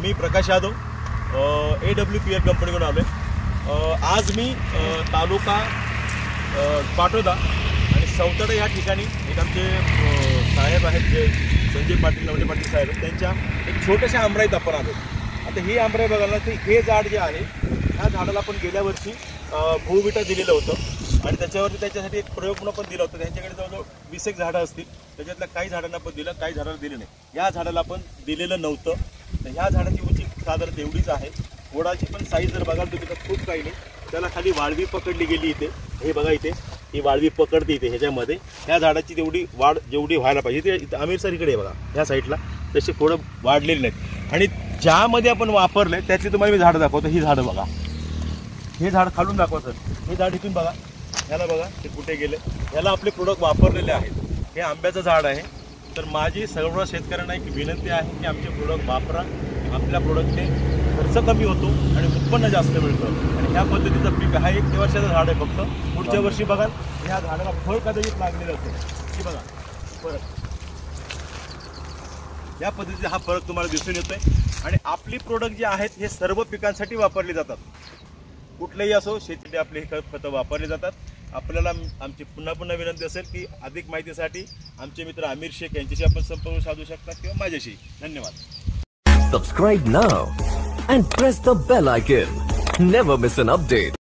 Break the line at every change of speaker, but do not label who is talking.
मी Prakash Yadav AWPL कंपनीकडून आलो आहे। आज मी तालुका पाटोदा आणि सौतडा या ठिकाणी एक आमचे साहेब आहेत जे संजय पाटील नवले पाटील साहेब त्यांच्या एक छोट्याशा आंबराईत आपण आलो। आता ही आंबराई बघायला तर हे झाड जे आहे ह्या झाडाला आपण गेल्या वर्षी भूविटा दिलेलं होतं आणि त्याच्यावरती त्याच्यासाठी एक प्रयोग म्हणून पण दिला होता। त्यांच्याकडे जवळजवळ 20 एक झाडं असतील, त्याच्यातल्या काही झाडांना पण दिलं, काही झाडांना दिलं नाही। या झाडाला आपण दिलेलं नव्हतं, तर ह्या झाडाची उंची साधारण एवढीच आहे। वडाची पण साईज जर बघाल तुम्ही तर खूप काही नाही, त्याला खाली वाळवी पकडली गेली इथे, हे बघा इथे ही वाळवी पकडते इथे ह्याच्यामध्ये। ह्या झाडाची तेवढी वाढ जेवढी व्हायला पाहिजे ते आमिर सर इकडे बघा ह्या साईडला तसे थोडं वाढलेले नाहीत। आणि ज्यामध्ये आपण वापरले त्यातली तुम्हाला मी झाडं दाखवतो। ही झाडं बघा, हे झाड खालून दाखवा सर, हे झाड इथून बघा, ह्याला बघा ते कुठे गेले, ह्याला आपले प्रोडक्ट वापरलेले आहेत। हे आंब्याचं झाड आहे। तर माझी सर्व शेतकऱ्यांना एक विनंती आहे की आमचे प्रोडक्ट वापरा, आपल्या प्रोडक्टने खर्च कमी होतो आणि उत्पन्न जास्त मिळतं। आणि ह्या पद्धतीचं पीक हा 1 वर्षाचं झाड आहे फक्त, पुढच्या वर्षी बघाल ह्या झाडाला फळ कदाचित लागलेलं असेल, हे बघा फरक, या पद्धतीचा हा फरक तुम्हाला दिसून येतोय। आणि आपली प्रोडक्ट जे आहेत हे सर्व पिकांसाठी वापरली जातात, कुठलेही असो शेतीमध्ये आपले हे खतं वापरले जातात। आपल्याला आमची पुन्हा विनंती असेल की अधिक माहितीसाठी आमचे मित्र आमिर शेख यांच्याशी आपण संपर्क साधू शकता किंवा माझ्याशी। धन्यवाद।
Subscribe now and press the bell icon. Never miss an update.